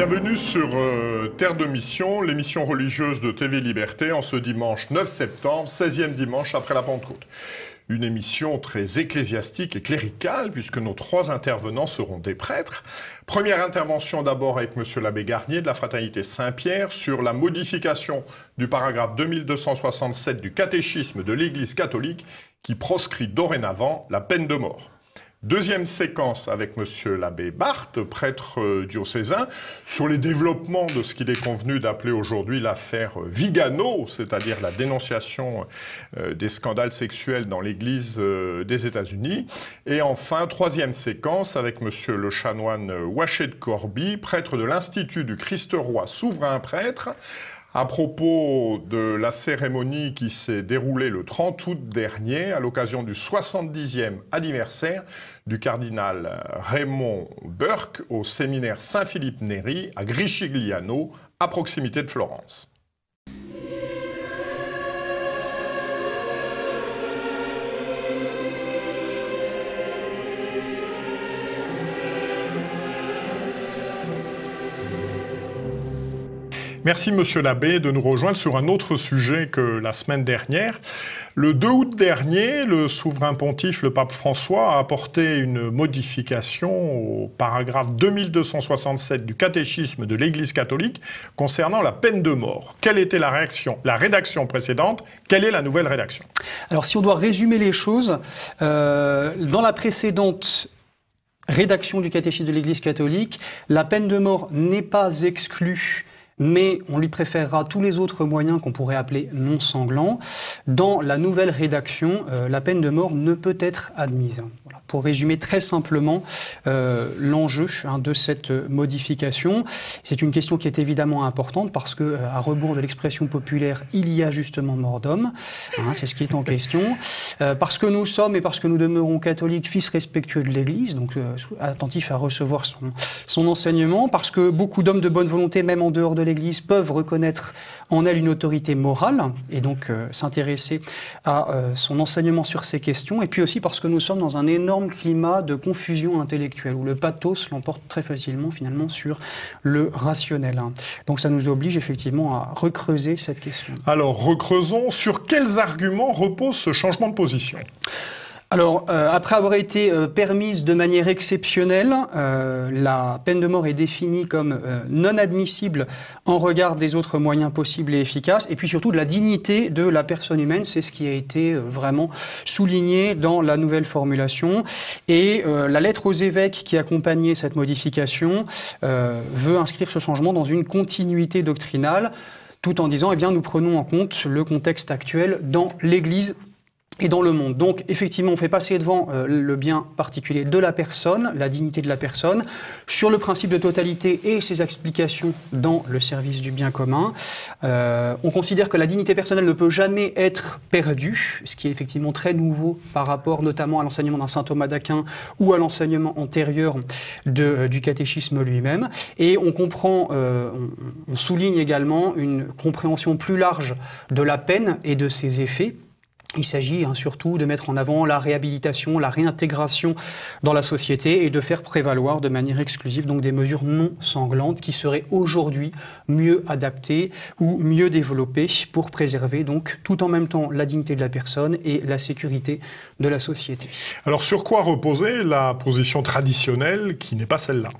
Bienvenue sur Terre de Mission, l'émission religieuse de TV Liberté, en ce dimanche 9 septembre, 16e dimanche après la Pentecôte. Une émission très ecclésiastique et cléricale, puisque nos trois intervenants seront des prêtres. Première intervention d'abord avec monsieur l'abbé Garnier de la Fraternité Saint-Pierre sur la modification du paragraphe 2267 du catéchisme de l'Église catholique qui proscrit dorénavant la peine de mort. Deuxième séquence avec monsieur l'abbé Barthes, prêtre diocésain, sur les développements de ce qu'il est convenu d'appeler aujourd'hui l'affaire Vigano, c'est-à-dire la dénonciation des scandales sexuels dans l'Église des États-Unis. Et enfin, troisième séquence avec monsieur le chanoine Waché de Corbie, prêtre de l'Institut du Christ-Roi, souverain prêtre, à propos de la cérémonie qui s'est déroulée le 30 août dernier, à l'occasion du 70e anniversaire du cardinal Raymond Burke au séminaire Saint-Philippe Néri à Gricigliano, à proximité de Florence. Merci, monsieur l'abbé, de nous rejoindre sur un autre sujet que la semaine dernière. Le 2 août dernier, le souverain pontife, le pape François, a apporté une modification au paragraphe 2267 du catéchisme de l'Église catholique concernant la peine de mort. Quelle était la rédaction précédente? Quelle est la nouvelle rédaction? Alors, si on doit résumer les choses, dans la précédente rédaction du catéchisme de l'Église catholique, la peine de mort n'est pas exclue, mais on lui préférera tous les autres moyens qu'on pourrait appeler non sanglants. Dans la nouvelle rédaction, la peine de mort ne peut être admise. Voilà. Pour résumer très simplement l'enjeu de cette modification, c'est une question qui est évidemment importante parce que, à rebours de l'expression populaire, il y a justement mort d'homme, c'est ce qui est en question, parce que nous sommes et parce que nous demeurons catholiques, fils respectueux de l'Église, donc attentifs à recevoir son enseignement, parce que beaucoup d'hommes de bonne volonté, même en dehors de l'Église, peuvent reconnaître en elle une autorité morale et donc s'intéresser à son enseignement sur ces questions, et puis aussi parce que nous sommes dans un énorme climat de confusion intellectuelle où le pathos l'emporte très facilement finalement sur le rationnel. Donc ça nous oblige effectivement à recreuser cette question. Alors recreusons, sur quels arguments repose ce changement de position ? Alors, après avoir été permise de manière exceptionnelle, la peine de mort est définie comme non admissible en regard des autres moyens possibles et efficaces, et puis surtout de la dignité de la personne humaine. C'est ce qui a été vraiment souligné dans la nouvelle formulation. Et la lettre aux évêques qui accompagnait cette modification veut inscrire ce changement dans une continuité doctrinale, tout en disant, eh bien, nous prenons en compte le contexte actuel dans l'Église et dans le monde. Donc, effectivement, on fait passer devant le bien particulier de la personne, la dignité de la personne, sur le principe de totalité et ses explications dans le service du bien commun. On considère que la dignité personnelle ne peut jamais être perdue, ce qui est effectivement très nouveau par rapport notamment à l'enseignement d'un saint Thomas d'Aquin ou à l'enseignement antérieur du catéchisme lui-même. Et on comprend, on souligne également une compréhension plus large de la peine et de ses effets. Il s'agit surtout de mettre en avant la réhabilitation, la réintégration dans la société et de faire prévaloir de manière exclusive donc des mesures non sanglantes qui seraient aujourd'hui mieux adaptées ou mieux développées pour préserver donc tout en même temps la dignité de la personne et la sécurité de la société. Alors sur quoi reposait la position traditionnelle qui n'est pas celle-là ?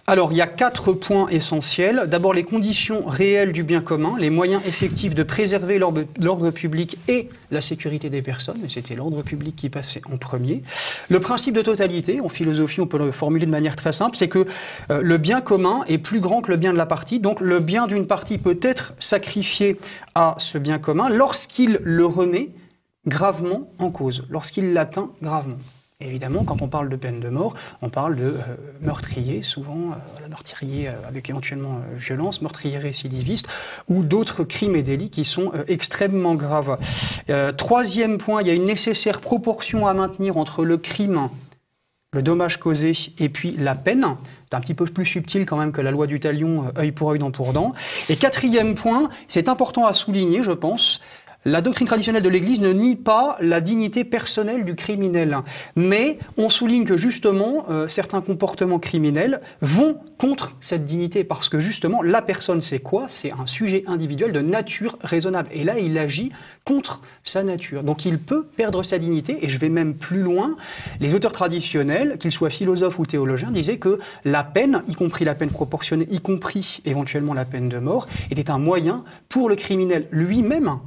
Alors, il y a 4 points essentiels. D'abord, les conditions réelles du bien commun, les moyens effectifs de préserver l'ordre public et la sécurité des personnes, mais c'était l'ordre public qui passait en premier. Le principe de totalité, en philosophie, on peut le formuler de manière très simple, c'est que le bien commun est plus grand que le bien de la partie, donc le bien d'une partie peut être sacrifié à ce bien commun lorsqu'il le remet gravement en cause, lorsqu'il l'atteint gravement. Évidemment, quand on parle de peine de mort, on parle de meurtrier, souvent, meurtrier avec éventuellement violence, meurtrier récidiviste, ou d'autres crimes et délits qui sont extrêmement graves. Troisième point, il y a une nécessaire proportion à maintenir entre le crime, le dommage causé, et puis la peine. C'est un petit peu plus subtil quand même que la loi du talion, œil pour œil, dent pour dent. Et quatrième point, c'est important à souligner, je pense, La doctrine traditionnelle de l'Église ne nie pas la dignité personnelle du criminel, mais on souligne que justement certains comportements criminels vont contre cette dignité parce que justement la personne c'est quoi? C'est un sujet individuel de nature raisonnable et là il agit contre sa nature. Donc il peut perdre sa dignité et je vais même plus loin. Les auteurs traditionnels, qu'ils soient philosophes ou théologiens, disaient que la peine, y compris la peine proportionnée, y compris éventuellement la peine de mort, était un moyen pour le criminel lui-même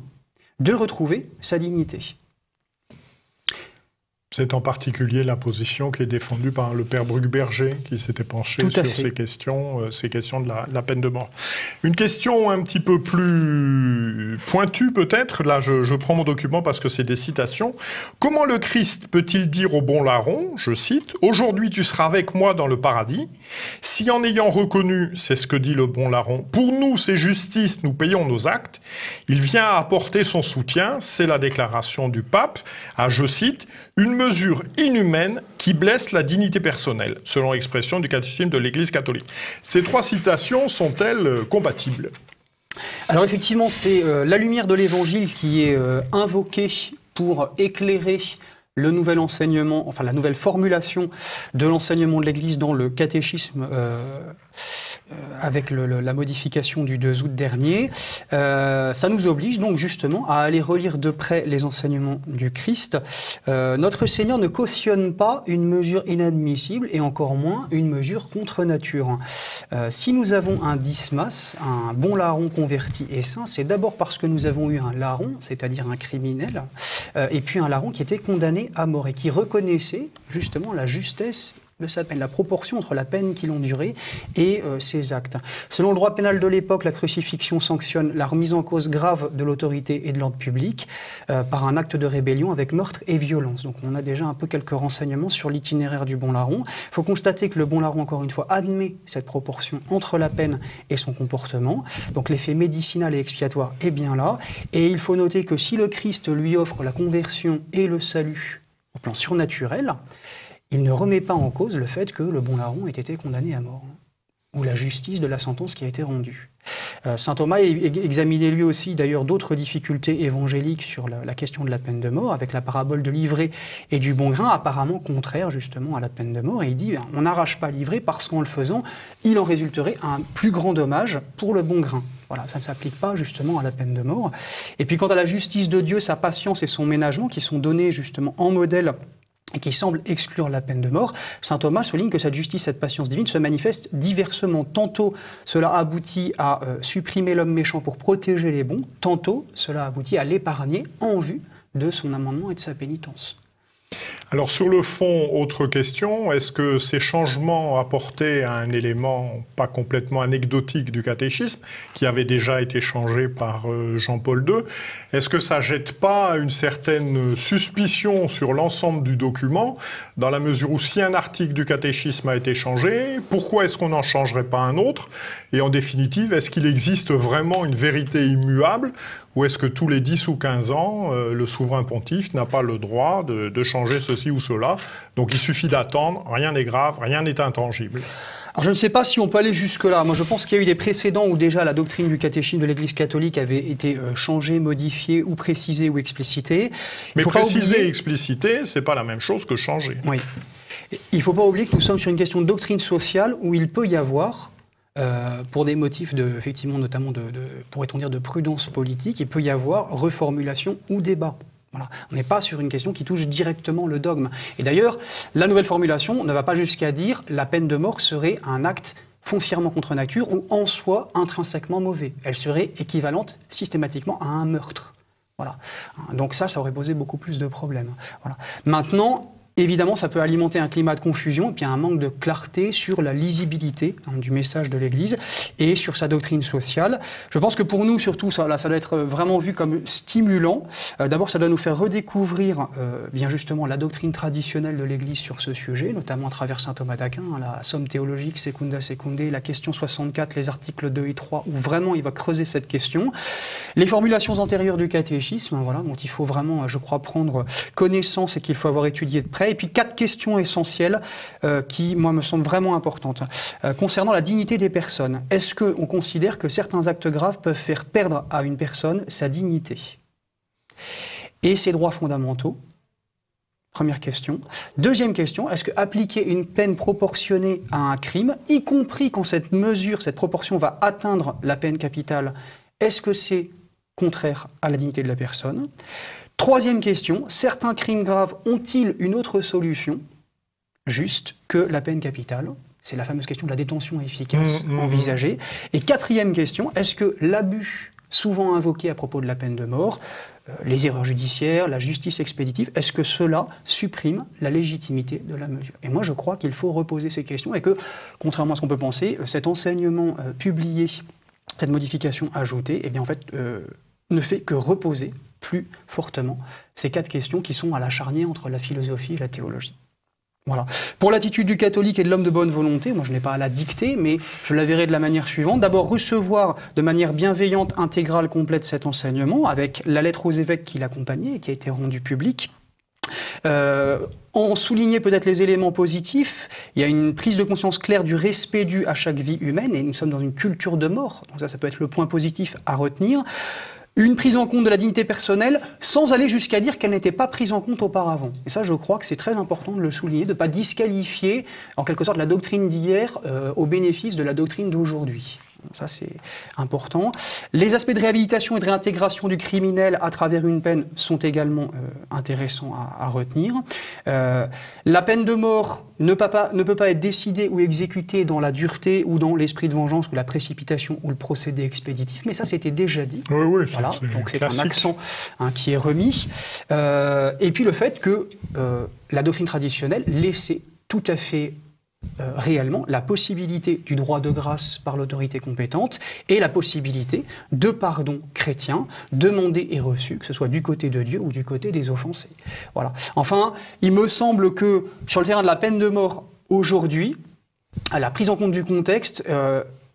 de retrouver sa dignité. C'est en particulier la position qui est défendue par le père Bruckberger, qui s'était penché sur ces questions de la peine de mort. Une question un petit peu plus pointue peut-être, là je prends mon document parce que c'est des citations. Comment le Christ peut-il dire au bon larron, je cite, « Aujourd'hui tu seras avec moi dans le paradis, si en ayant reconnu, c'est ce que dit le bon larron, pour nous c'est justice, nous payons nos actes, il vient apporter son soutien, c'est la déclaration du pape, à, je cite, « une mesure inhumaine qui blesse la dignité personnelle, selon l'expression du catéchisme de l'Église catholique. » Ces trois citations sont-elles compatibles? Alors effectivement, c'est la lumière de l'Évangile qui est invoquée pour éclairer le nouvel enseignement, enfin la nouvelle formulation de l'enseignement de l'Église dans le catéchisme avec la modification du 2 août dernier. Ça nous oblige donc justement à aller relire de près les enseignements du Christ. Notre Seigneur ne cautionne pas une mesure inadmissible et encore moins une mesure contre nature. Si nous avons un Dismas, un bon larron converti et saint, c'est d'abord parce que nous avons eu un larron, c'est-à-dire un criminel, et puis un larron qui était condamné à mort et qui reconnaissait justement la justesse de sa peine, la proportion entre la peine qu'il endurait et ses actes. Selon le droit pénal de l'époque, la crucifixion sanctionne la remise en cause grave de l'autorité et de l'ordre public par un acte de rébellion avec meurtre et violence. Donc on a déjà un peu quelques renseignements sur l'itinéraire du bon larron. Il faut constater que le bon larron, encore une fois, admet cette proportion entre la peine et son comportement. Donc l'effet médicinal et expiatoire est bien là. Et il faut noter que si le Christ lui offre la conversion et le salut au plan surnaturel, il ne remet pas en cause le fait que le bon larron ait été condamné à mort, ou la justice de la sentence qui a été rendue. Saint Thomas examinait lui aussi d'ailleurs d'autres difficultés évangéliques sur la question de la peine de mort, avec la parabole de l'ivraie et du bon grain, apparemment contraire justement à la peine de mort. Et il dit, on n'arrache pas l'ivraie parce qu'en le faisant, il en résulterait un plus grand dommage pour le bon grain. Voilà, ça ne s'applique pas justement à la peine de mort. Et puis quant à la justice de Dieu, sa patience et son ménagement, qui sont donnés justement en modèle et qui semble exclure la peine de mort, saint Thomas souligne que cette justice, cette patience divine se manifeste diversement. Tantôt, cela aboutit à supprimer l'homme méchant pour protéger les bons, tantôt, cela aboutit à l'épargner en vue de son amendement et de sa pénitence. Alors sur le fond, autre question, est-ce que ces changements apportés à un élément pas complètement anecdotique du catéchisme, qui avait déjà été changé par Jean-Paul II, est-ce que ça jette pas une certaine suspicion sur l'ensemble du document, dans la mesure où si un article du catéchisme a été changé, pourquoi est-ce qu'on n'en changerait pas un autre? Et en définitive, est-ce qu'il existe vraiment une vérité immuable, ou est-ce que tous les 10 ou 15 ans, le souverain pontife n'a pas le droit de changer ceci ou cela? Donc il suffit d'attendre, rien n'est grave, rien n'est intangible. Alors je ne sais pas si on peut aller jusque-là. Moi je pense qu'il y a eu des précédents où déjà la doctrine du catéchisme de l'Église catholique avait été changée, modifiée, ou précisée ou explicitée. Mais préciser et expliciter, c'est pas la même chose que changer. Oui. Il ne faut pas oublier que nous sommes sur une question de doctrine sociale où il peut y avoir, pour des motifs effectivement notamment pourrait-on dire de prudence politique, il peut y avoir reformulation ou débat. Voilà. On n'est pas sur une question qui touche directement le dogme. Et d'ailleurs, la nouvelle formulation ne va pas jusqu'à dire la peine de mort serait un acte foncièrement contre nature ou en soi intrinsèquement mauvais. Elle serait équivalente systématiquement à un meurtre. Voilà. Donc ça aurait posé beaucoup plus de problèmes. Voilà. Maintenant, évidemment, ça peut alimenter un climat de confusion et puis un manque de clarté sur la lisibilité du message de l'Église et sur sa doctrine sociale. Je pense que pour nous, surtout, ça doit être vraiment vu comme stimulant. D'abord, ça doit nous faire redécouvrir bien justement la doctrine traditionnelle de l'Église sur ce sujet, notamment à travers saint Thomas d'Aquin, la somme théologique Secunda Secundae, la question 64, les articles 2 et 3, où vraiment il va creuser cette question. Les formulations antérieures du catéchisme, voilà, dont il faut vraiment, je crois, prendre connaissance et qu'il faut avoir étudié de près. Et puis 4 questions essentielles qui, moi, me semblent vraiment importantes. Concernant la dignité des personnes, est-ce qu'on considère que certains actes graves peuvent faire perdre à une personne sa dignité? et ses droits fondamentaux? Première question. Deuxième question, est-ce que appliquer une peine proportionnée à un crime, y compris quand cette mesure, cette proportion va atteindre la peine capitale, est-ce que c'est contraire à la dignité de la personne? Troisième question, certains crimes graves ont-ils une autre solution, juste que la peine capitale? C'est la fameuse question de la détention efficace envisagée. Et quatrième question, est-ce que l'abus souvent invoqué à propos de la peine de mort, les erreurs judiciaires, la justice expéditive, est-ce que cela supprime la légitimité de la mesure? Et moi, je crois qu'il faut reposer ces questions et que, contrairement à ce qu'on peut penser, cet enseignement publié, cette modification ajoutée, eh bien, en fait, ne fait que reposer plus fortement ces quatre questions qui sont à la charnière entre la philosophie et la théologie. Voilà. Pour l'attitude du catholique et de l'homme de bonne volonté, moi je n'ai pas à la dicter, mais je la verrai de la manière suivante. D'abord, recevoir de manière bienveillante, intégrale, complète cet enseignement, avec la lettre aux évêques qui l'accompagnait et qui a été rendue publique. En souligner peut-être les éléments positifs, il y a une prise de conscience claire du respect dû à chaque vie humaine, et nous sommes dans une culture de mort, donc ça peut être le point positif à retenir. Une prise en compte de la dignité personnelle sans aller jusqu'à dire qu'elle n'était pas prise en compte auparavant. Et ça, je crois que c'est très important de le souligner, de ne pas disqualifier en quelque sorte la doctrine d'hier au bénéfice de la doctrine d'aujourd'hui. Ça, c'est important. Les aspects de réhabilitation et de réintégration du criminel à travers une peine sont également intéressants à retenir. La peine de mort ne peut pas être décidée ou exécutée dans la dureté ou dans l'esprit de vengeance ou la précipitation ou le procédé expéditif. Mais ça, c'était déjà dit. Oui, voilà. Donc c'est un accent qui est remis. Et puis le fait que la doctrine traditionnelle laissait tout à fait réellement la possibilité du droit de grâce par l'autorité compétente et la possibilité de pardon chrétien demandé et reçu, que ce soit du côté de Dieu ou du côté des offensés. Voilà. Enfin, il me semble que sur le terrain de la peine de mort aujourd'hui, la prise en compte du contexte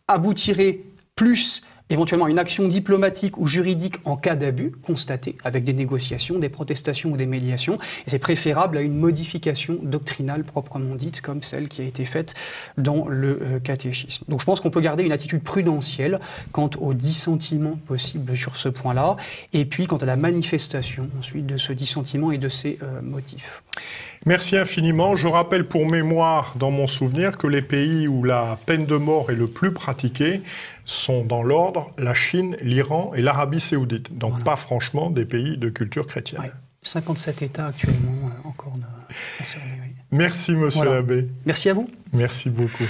aboutirait plus éventuellement à une action diplomatique ou juridique en cas d'abus constaté, avec des négociations, des protestations ou des médiations. Et c'est préférable à une modification doctrinale proprement dite, comme celle qui a été faite dans le catéchisme. Donc je pense qu'on peut garder une attitude prudentielle quant aux dissentiments possibles sur ce point-là, et puis quant à la manifestation ensuite de ce dissentiment et de ses motifs. Merci infiniment. Je rappelle pour mémoire, dans mon souvenir, que les pays où la peine de mort est le plus pratiquée sont dans l'ordre la Chine, l'Iran et l'Arabie saoudite. Donc pas franchement des pays de culture chrétienne. Ouais. 57 États actuellement encore concernés. Oui. Merci monsieur l'abbé. Merci à vous. Merci beaucoup.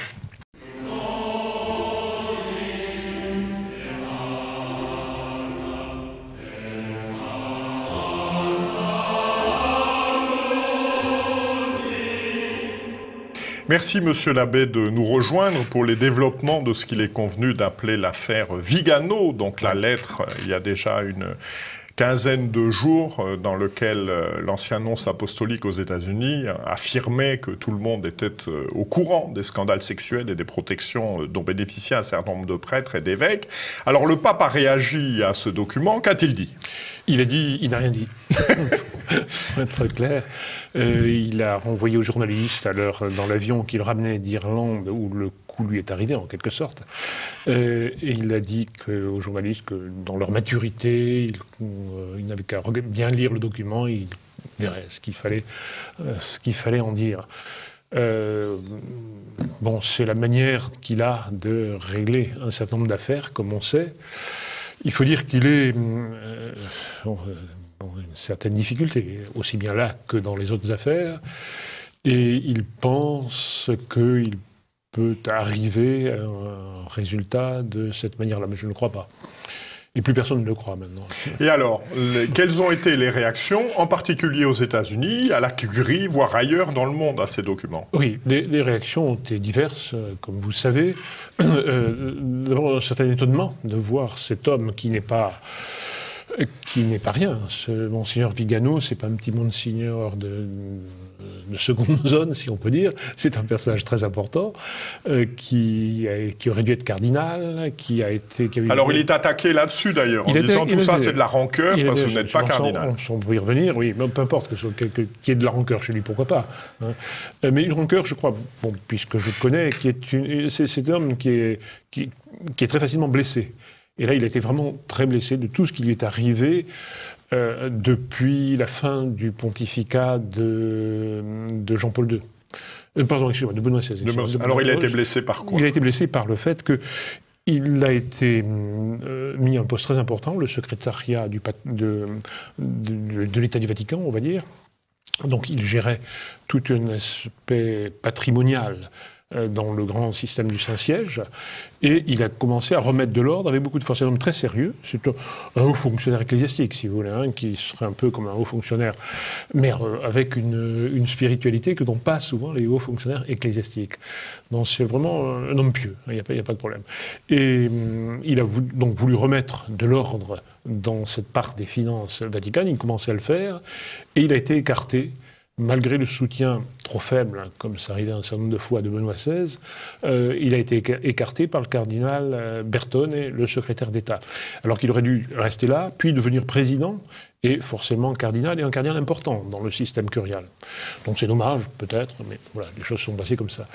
Merci, monsieur l'abbé, de nous rejoindre pour les développements de ce qu'il est convenu d'appeler l'affaire Vigano, donc la lettre, il y a déjà une quinzaine de jours, dans lequel l'ancien nonce apostolique aux États-Unis affirmait que tout le monde était au courant des scandales sexuels et des protections dont bénéficiaient un certain nombre de prêtres et d'évêques. Alors le pape a réagi à ce document, qu'a-t-il dit ? Il n'a rien dit. Pour être très clair, il a renvoyé aux journalistes dans l'avion qui le ramenait d'Irlande, où le coup lui est arrivé en quelque sorte. Et il a dit aux journalistes que dans leur maturité, ils n'avaient qu'à bien lire le document, ils verraient ce qu'il fallait en dire. Bon, c'est la manière qu'il a de régler un certain nombre d'affaires, comme on sait. Il faut dire qu'il est dans une certaine difficulté, aussi bien là que dans les autres affaires, et il pense qu'il peut arriver à un résultat de cette manière-là, mais je ne le crois pas. Et plus personne ne le croit maintenant. Et alors, quelles ont été les réactions, en particulier aux États-Unis, à la Curie, voire ailleurs dans le monde, à ces documents ? Oui, les réactions ont été diverses, comme vous le savez. D'abord, un certain étonnement de voir cet homme qui n'est pas rien. Ce Monseigneur Vigano, c'est pas un petit Monseigneur de seconde zone, si on peut dire. C'est un personnage très important qui aurait dû être cardinal, Alors il est attaqué là-dessus d'ailleurs, en disant tout ça c'est de la rancœur parce que vous n'êtes pas cardinal. On peut y revenir, oui, mais peu importe qu'il y ait de la rancœur chez lui, pourquoi pas. Hein. Mais une rancœur, je crois, bon, puisque je le connais, c'est un homme qui est très facilement blessé. Et là, il a été vraiment très blessé de tout ce qui lui est arrivé depuis la fin du pontificat de Jean-Paul II. Pardon, excusez-moi, de Benoît XVI. Alors il a été blessé par quoi? Il a été blessé par le fait qu'il a été mis à un poste très important, le secrétariat de l'État du Vatican, on va dire. Donc il gérait tout un aspect patrimonial dans le grand système du Saint-Siège, et il a commencé à remettre de l'ordre avec beaucoup de force. C'est un homme très sérieux, c'est un haut fonctionnaire ecclésiastique, si vous voulez, hein, qui serait un peu comme un haut fonctionnaire, mais avec une spiritualité que n'ont pas souvent les hauts fonctionnaires ecclésiastiques. Donc c'est vraiment un homme pieux, il n'y a pas de problème. Et il a donc voulu remettre de l'ordre dans cette part des finances vaticanes, il commençait à le faire, et il a été écarté, malgré le soutien trop faible, comme ça arrivait un certain nombre de fois de Benoît XVI, il a été écarté par le cardinal Bertone, le secrétaire d'État. Alors qu'il aurait dû rester là, puis devenir président, et forcément cardinal, et un cardinal important dans le système curial. Donc c'est dommage, peut-être, mais voilà, les choses sont passées comme ça.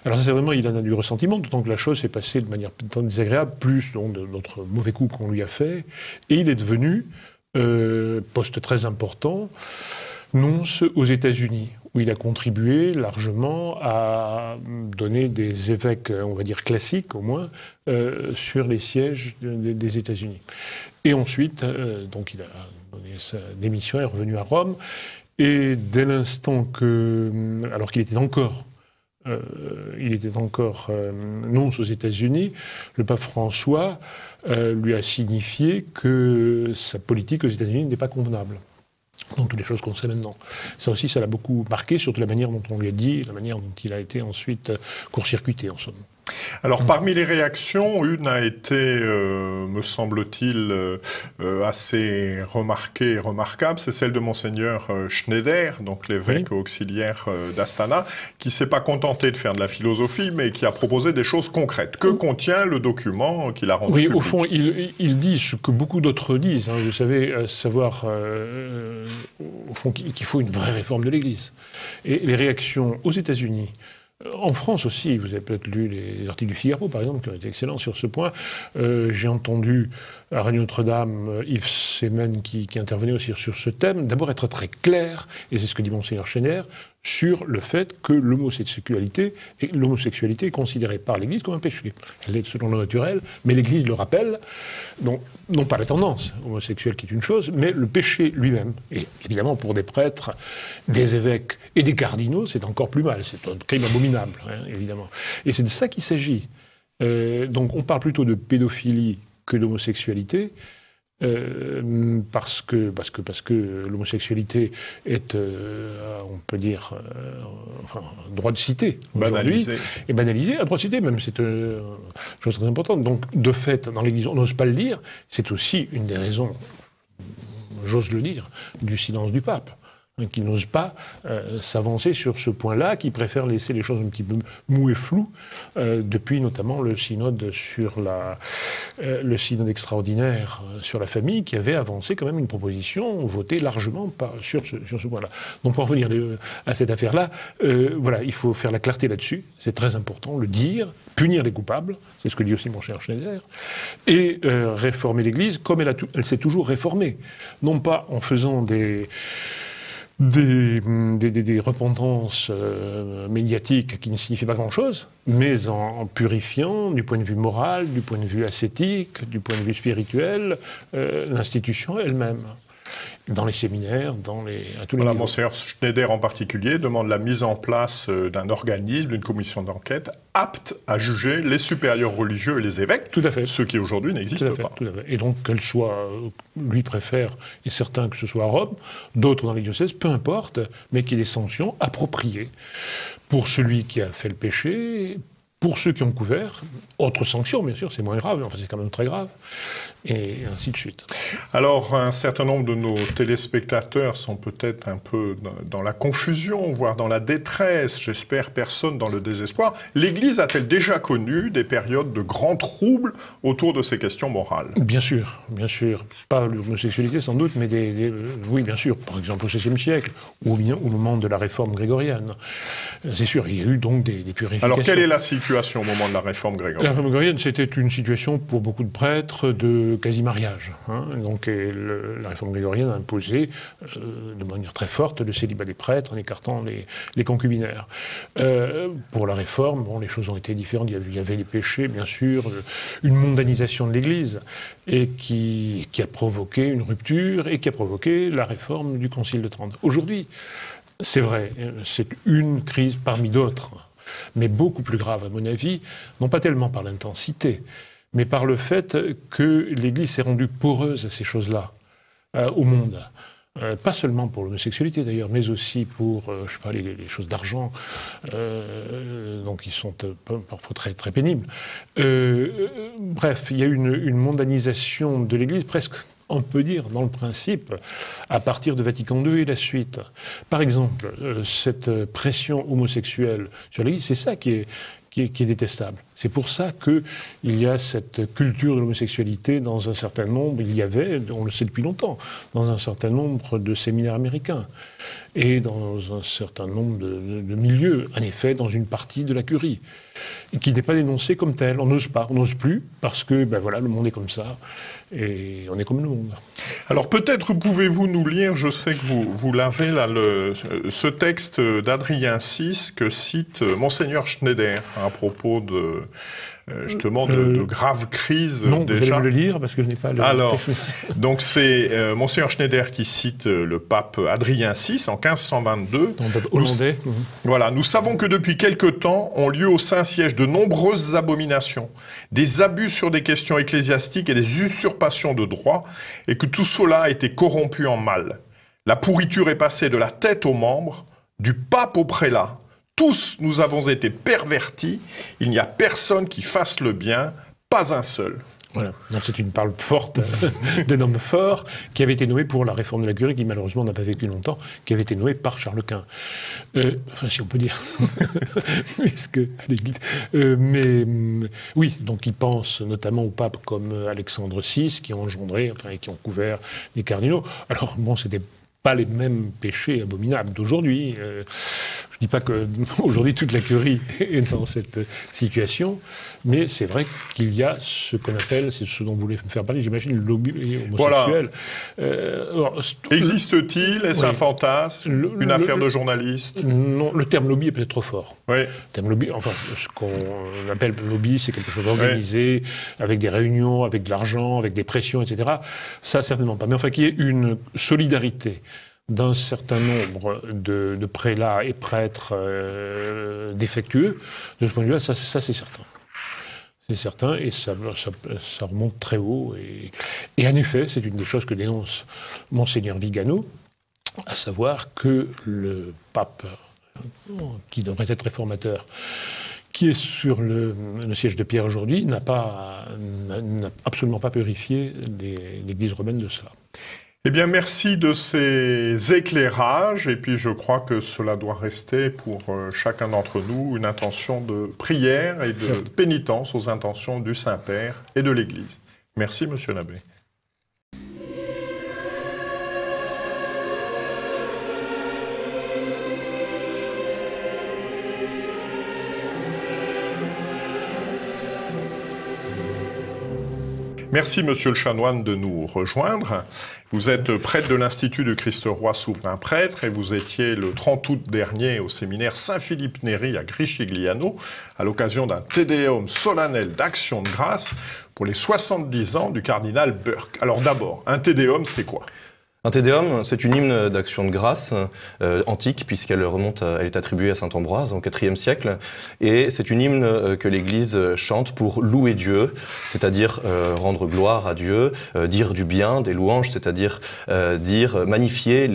Alors ça, c'est vraiment, il en a du ressentiment, d'autant que la chose s'est passée de manière désagréable, plus donc, de notre mauvais coup qu'on lui a fait, et il est devenu, poste très important, nonce aux États-Unis, où il a contribué largement à donner des évêques, on va dire classiques au moins, sur les sièges des États-Unis. Et ensuite, donc il a donné sa démission, est revenu à Rome, et dès l'instant alors qu'il était encore nonce aux États-Unis, le pape François lui a signifié que sa politique aux États-Unis n'était pas convenable. Donc toutes les choses qu'on sait maintenant. Ça aussi, ça l'a beaucoup marqué, surtout la manière dont on lui a dit, la manière dont il a été ensuite court-circuité, en somme. Alors, parmi les réactions, une a été, me semble-t-il, assez remarquée et remarquable, c'est celle de Monseigneur Schneider, donc l'évêque auxiliaire d'Astana, qui ne s'est pas contenté de faire de la philosophie, mais qui a proposé des choses concrètes. Que contient le document qu'il a rendu public ? Au fond, il dit ce que beaucoup d'autres disent, hein, vous savez, savoir, au fond, qu'il faut une vraie réforme de l'Église. Et les réactions aux États-Unis, en France aussi, vous avez peut-être lu les articles du Figaro, par exemple, qui ont été excellents sur ce point. J'ai entendu à Radio Notre-Dame Yves Semen qui intervenait aussi sur ce thème. D'abord être très clair, et c'est ce que dit Monseigneur Schneider, sur le fait que l'homosexualité est considérée par l'Église comme un péché. Elle est selon le naturel, mais l'Église le rappelle, donc, non pas la tendance homosexuelle qui est une chose, mais le péché lui-même. Et évidemment, pour des prêtres, des évêques et des cardinaux, c'est encore plus mal. C'est un crime abominable, hein, évidemment. Et c'est de ça qu'il s'agit. Donc on parle plutôt de pédophilie que d'homosexualité, parce que l'homosexualité est, on peut dire, droit de cité aujourd'hui, et banalisé, à droit de cité même, c'est une chose très importante. Donc, de fait, dans l'Église, on n'ose pas le dire, c'est aussi une des raisons, j'ose le dire, du silence du pape, qui n'ose pas s'avancer sur ce point-là, qui préfère laisser les choses un petit peu moues et floues, depuis notamment le synode le synode extraordinaire sur la famille, qui avait avancé quand même une proposition votée largement sur ce point-là. Donc pour en revenir à cette affaire-là, voilà, il faut faire la clarté là-dessus, c'est très important, le dire, punir les coupables, c'est ce que dit aussi mon cher Schneider, et réformer l'Église comme elle s'est toujours réformée, non pas en faisant des repentances médiatiques qui ne signifient pas grand-chose, mais en purifiant du point de vue moral, du point de vue ascétique, du point de vue spirituel, l'institution elle-même. Dans les séminaires, à tous les niveaux. Monseigneur Schneider en particulier demande la mise en place d'un organisme, d'une commission d'enquête apte à juger les supérieurs religieux et les évêques, tout à fait. Ce qui aujourd'hui n'existe pas. Tout à fait. Et donc qu'elle soit, lui préfère, et certains que ce soit à Rome, d'autres dans les diocèses, peu importe, mais qu'il y ait des sanctions appropriées pour celui qui a fait le péché, pour ceux qui ont couvert, autre sanction, bien sûr, c'est moins grave, enfin c'est quand même très grave, et ainsi de suite. Alors, un certain nombre de nos téléspectateurs sont peut-être un peu dans la confusion, voire dans la détresse, j'espère personne dans le désespoir. L'Église a-t-elle déjà connu des périodes de grands troubles autour de ces questions morales ? Bien sûr. Pas l'homosexualité sans doute, mais oui, bien sûr, par exemple au XVIe siècle, ou bien au moment de la réforme grégorienne. C'est sûr, il y a eu donc des purifications. Alors, quelle est la situation situation au moment de la réforme grégorienne? La réforme grégorienne, c'était une situation pour beaucoup de prêtres de quasi-mariage. Donc la réforme grégorienne a imposé de manière très forte le célibat des prêtres en écartant les concubinaires. Pour la réforme, bon, les choses ont été différentes. Il y avait les péchés, bien sûr, une mondanisation de l'Église, et qui a provoqué une rupture et qui a provoqué la réforme du Concile de Trente. Aujourd'hui, c'est vrai, c'est une crise parmi d'autres, mais beaucoup plus grave à mon avis, non pas tellement par l'intensité, mais par le fait que l'Église s'est rendue poreuse à ces choses-là, au monde. Pas seulement pour l'homosexualité d'ailleurs, mais aussi pour, je sais pas, les choses d'argent, donc qui sont parfois très, très pénibles. Bref, il y a une mondanisation de l'Église presque, on peut dire, dans le principe, à partir de Vatican II et la suite. Par exemple, cette pression homosexuelle sur l'Église, c'est ça qui est détestable. C'est pour ça qu'il y a cette culture de l'homosexualité dans un certain nombre, il y avait, on le sait depuis longtemps, dans un certain nombre de séminaires américains et dans un certain nombre de milieux, en effet, dans une partie de la curie, et qui n'est pas dénoncée comme telle. On n'ose plus, parce que, ben voilà, le monde est comme ça, et on est comme le monde. Alors peut-être pouvez-vous nous lire, je sais que vous l'avez là, ce texte d'Adrien VI que cite Monseigneur Schneider à propos de justement de graves crises. Non, déjà. Vous allez me le lire parce que je n'ai pas le... Alors, donc c'est Monseigneur Schneider qui cite le pape Adrien VI en 1522. Hollandais. Voilà, nous savons que depuis quelque temps ont lieu au Saint-Siège de nombreuses abominations, des abus sur des questions ecclésiastiques et des usurpations de droit, et que tout cela a été corrompu en mal. La pourriture est passée de la tête aux membres, du pape au prélat. Tous nous avons été pervertis, il n'y a personne qui fasse le bien, pas un seul. Voilà, donc c'est une parole forte d'un homme fort qui avait été nommé pour la réforme de la curie, qui malheureusement n'a pas vécu longtemps, qui avait été nommé par Charles Quint. Enfin, si on peut dire. Mais oui, donc il pense notamment aux papes comme Alexandre VI, qui ont engendré, enfin, et qui ont couvert des cardinaux. Alors, bon, c'était pas les mêmes péchés abominables d'aujourd'hui. Je ne dis pas qu'aujourd'hui toute la curie est dans cette situation, mais c'est vrai qu'il y a ce qu'on appelle, c'est ce dont vous voulez me faire parler, j'imagine, le lobby homosexuel. Voilà. Existe-t-il? Est-ce un fantasme? Une affaire de journaliste? Non, le terme lobby est peut-être trop fort. Oui. Le terme lobby, enfin, ce qu'on appelle lobby, c'est quelque chose d'organisé, avec des réunions, avec de l'argent, avec des pressions, etc. Ça, certainement pas. Mais enfin, qu'il y ait une solidarité d'un certain nombre de prélats et prêtres défectueux, de ce point de vue-là, ça c'est certain. C'est certain, et ça remonte très haut. Et en effet, c'est une des choses que dénonce Monseigneur Vigano, à savoir que le pape, qui devrait être réformateur, qui est sur le siège de Pierre aujourd'hui, n'a absolument pas purifié l'Église romaine de cela. Eh bien, merci de ces éclairages. Et puis, je crois que cela doit rester pour chacun d'entre nous une intention de prière et de pénitence aux intentions du Saint-Père et de l'Église. Merci, Monsieur l'abbé. Merci, Monsieur le chanoine, de nous rejoindre. Vous êtes prêtre de l'Institut du Christ-Roi souverain prêtre et vous étiez le 30 août dernier au séminaire Saint-Philippe Néri à Gricigliano à l'occasion d'un Te Deum solennel d'action de grâce pour les 70 ans du cardinal Burke. Alors d'abord, un Te Deum, c'est quoi ? Un Te Deum, c'est une hymne d'action de grâce antique, puisqu'elle elle est attribuée à saint Ambroise au IVe siècle. Et c'est une hymne que l'Église chante pour louer Dieu, c'est-à-dire rendre gloire à Dieu, dire du bien, des louanges, c'est-à-dire magnifier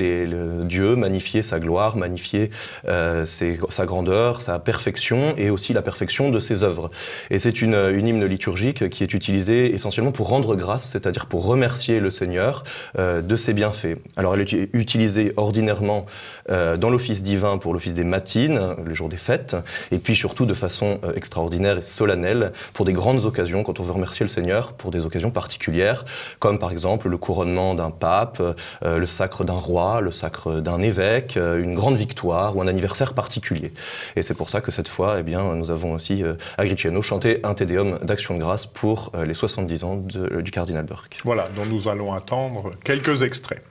Dieu, magnifier sa gloire, magnifier sa grandeur, sa perfection et aussi la perfection de ses œuvres. Et c'est une hymne liturgique qui est utilisée essentiellement pour rendre grâce, c'est-à-dire pour remercier le Seigneur de ses bienfaits fait. Alors elle est utilisée ordinairement dans l'office divin pour l'office des matines, le jour des fêtes, et puis surtout de façon extraordinaire et solennelle pour des grandes occasions, quand on veut remercier le Seigneur pour des occasions particulières, comme par exemple le couronnement d'un pape, le sacre d'un roi, le sacre d'un évêque, une grande victoire ou un anniversaire particulier. Et c'est pour ça que cette fois, eh bien, nous avons aussi à Griciano chanté un Te Deum d'action de grâce pour les 70 ans du cardinal Burke. Voilà, dont nous allons attendre quelques extraits.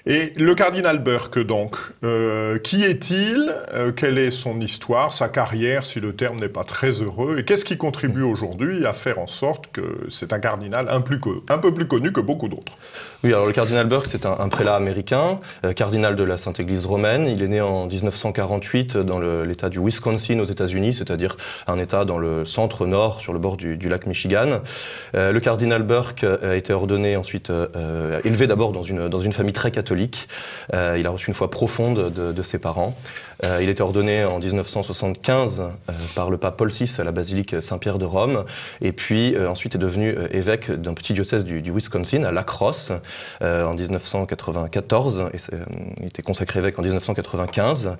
Et le cardinal Burke, donc, qui est-il? Quelle est son histoire, sa carrière, si le terme n'est pas très heureux? Et qu'est-ce qui contribue aujourd'hui à faire en sorte que c'est un cardinal un peu plus connu que beaucoup d'autres? Oui, alors le cardinal Burke, c'est un prélat américain, cardinal de la Sainte Église romaine. Il est né en 1948 dans l'État du Wisconsin aux États-Unis, c'est-à-dire un État dans le centre-nord, sur le bord du lac Michigan. Le cardinal Burke a été ordonné ensuite, élevé d'abord dans une famille très catholique. Il a reçu une foi profonde de ses parents. Il a été ordonné en 1975 par le pape Paul VI à la basilique Saint-Pierre de Rome, et puis ensuite est devenu évêque d'un petit diocèse du Wisconsin, à La Crosse, en 1994, et il était consacré évêque en 1995.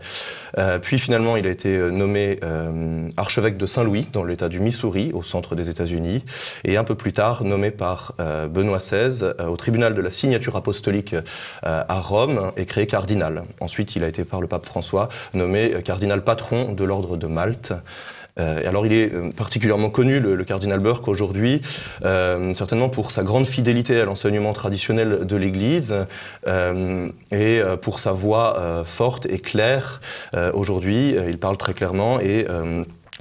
Puis finalement, il a été nommé archevêque de Saint-Louis, dans l'État du Missouri, au centre des États-Unis, et un peu plus tard nommé par Benoît XVI au tribunal de la signature apostolique à Rome, et créé cardinal. Ensuite, il a été par le pape François nommé cardinal patron de l'ordre de Malte. Alors il est particulièrement connu, le cardinal Burke, aujourd'hui, certainement pour sa grande fidélité à l'enseignement traditionnel de l'Église et pour sa voix forte et claire. Aujourd'hui, il parle très clairement et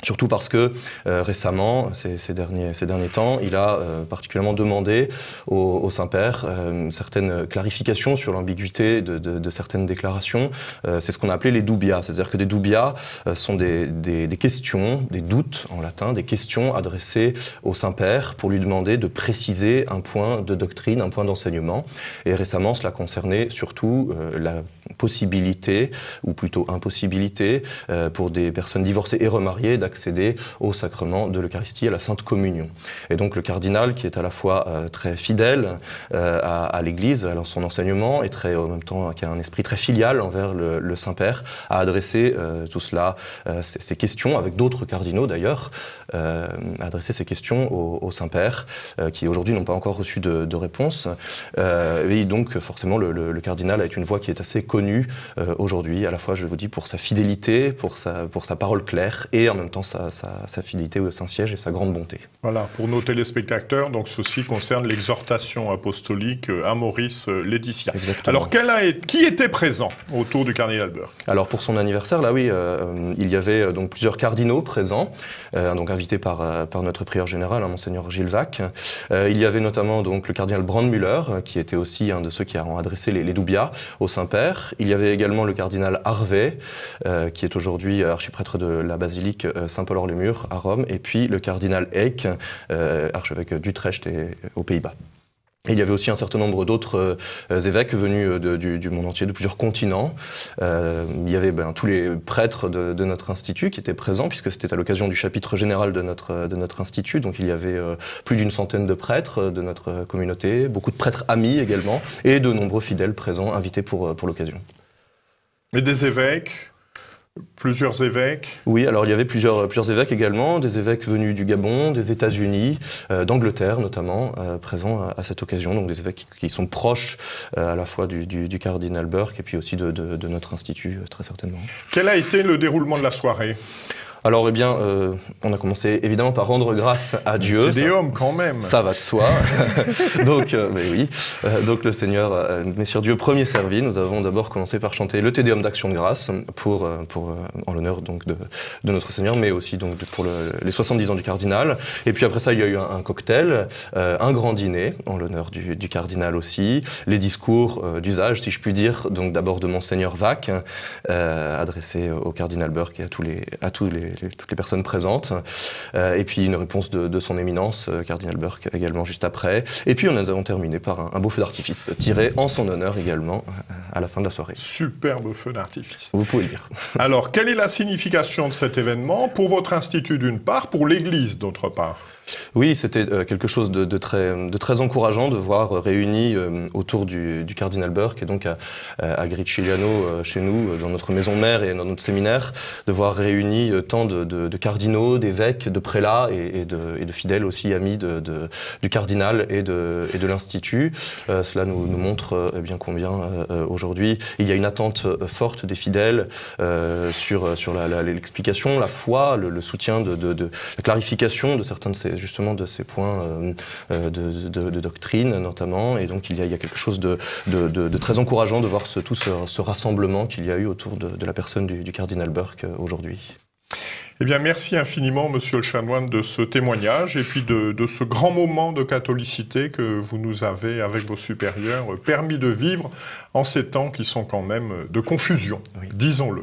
surtout parce que récemment, ces derniers temps, il a particulièrement demandé au Saint-Père certaines clarifications sur l'ambiguïté de certaines déclarations. C'est ce qu'on a appelé les dubia, c'est-à-dire que des dubia sont des questions, des doutes en latin, des questions adressées au Saint-Père pour lui demander de préciser un point de doctrine, un point d'enseignement. Et récemment, cela concernait surtout la possibilité, ou plutôt impossibilité, pour des personnes divorcées et remariées d'accéder au sacrement de l'Eucharistie, à la Sainte Communion. Et donc le cardinal, qui est à la fois très fidèle à l'Église, à son enseignement, et en même temps qui a un esprit très filial envers le Saint-Père, a adressé tout cela, ces questions, avec d'autres cardinaux d'ailleurs, a adressé ces questions au Saint-Père, qui aujourd'hui n'ont pas encore reçu de réponse. Et donc forcément le cardinal a une voix qui est assez connue aujourd'hui, à la fois, je vous dis, pour sa fidélité, pour sa parole claire, et en même temps sa fidélité au Saint-Siège et sa grande bonté. Voilà, pour nos téléspectateurs, donc ceci concerne l'exhortation apostolique Amoris Laetitia. Exactement. Alors qui était présent autour du cardinal Burke? Alors pour son anniversaire, là oui, il y avait donc plusieurs cardinaux présents, donc invités par notre prieur général, Monseigneur Gilles Vaque. Il y avait notamment donc le cardinal Brandmüller, qui était aussi un de ceux qui ont adressé les doubias au Saint-Père. Il y avait également le cardinal Harvey, qui est aujourd'hui archiprêtre de la basilique Saint-Paul-Hors-les-Murs à Rome, et puis le cardinal Eck, archevêque d'Utrecht et aux Pays-Bas. Et il y avait aussi un certain nombre d'autres évêques venus du monde entier, de plusieurs continents. Il y avait tous les prêtres de notre institut qui étaient présents, puisque c'était à l'occasion du chapitre général de notre institut. Donc il y avait plus d'une centaine de prêtres de notre communauté, beaucoup de prêtres amis également, et de nombreux fidèles présents, invités pour l'occasion. Et des évêques Plusieurs évêques? Oui, alors il y avait plusieurs évêques également, des évêques venus du Gabon, des États-Unis, d'Angleterre notamment, présents à cette occasion, donc des évêques qui sont proches à la fois du cardinal Burke et puis aussi de notre institut, très certainement. Quel a été le déroulement de la soirée? Alors, eh bien, on a commencé évidemment par rendre grâce à Dieu. Te Deum, quand même. Ça va de soi. Donc, mais oui. Donc, le Seigneur, Messire Dieu, premier servi. Nous avons d'abord commencé par chanter le Te Deum d'Action de grâce en l'honneur donc de notre Seigneur, mais aussi donc pour les 70 ans du cardinal. Et puis après ça, il y a eu un cocktail, un grand dîner en l'honneur du cardinal aussi, les discours d'usage, si je puis dire. Donc, d'abord de Monseigneur Vac, adressé au cardinal Burke et à toutes les personnes présentes, et puis une réponse de son éminence, cardinal Burke, également juste après. Et puis nous avons terminé par un beau feu d'artifice, tiré en son honneur également, à la fin de la soirée. Superbe feu d'artifice. Vous pouvez le dire. Alors, quelle est la signification de cet événement pour votre institut d'une part, pour l'Église d'autre part? Oui, c'était quelque chose de très encourageant de voir réunis autour du cardinal Burke et donc à Griciliano, chez nous, dans notre maison mère et dans notre séminaire, de voir réunis tant de cardinaux, d'évêques, de prélats et de fidèles aussi amis du cardinal et de l'Institut. Cela nous montre bien combien aujourd'hui il y a une attente forte des fidèles sur l'explication, la foi, le soutien la clarification de certains de ces points de doctrine notamment, et donc il y a quelque chose de très encourageant de voir tout ce rassemblement qu'il y a eu autour de la personne du cardinal Burke aujourd'hui. Eh bien, merci infiniment, Monsieur le chanoine, de ce témoignage et puis de ce grand moment de catholicité que vous nous avez, avec vos supérieurs, permis de vivre en ces temps qui sont quand même de confusion, oui. Disons-le.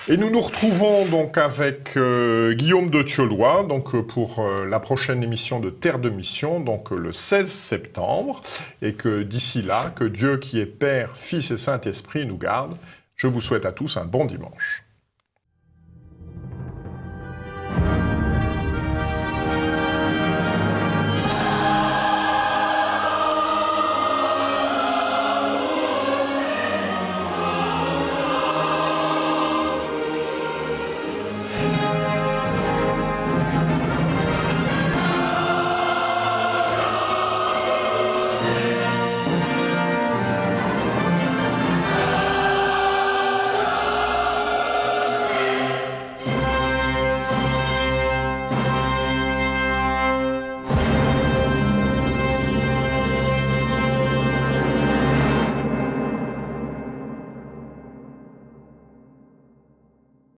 Et nous nous retrouvons donc avec Guillaume de Thiolois, donc pour la prochaine émission de Terre de Mission, donc le 16 septembre, et que d'ici là, que Dieu qui est Père, Fils et Saint-Esprit nous garde. Je vous souhaite à tous un bon dimanche.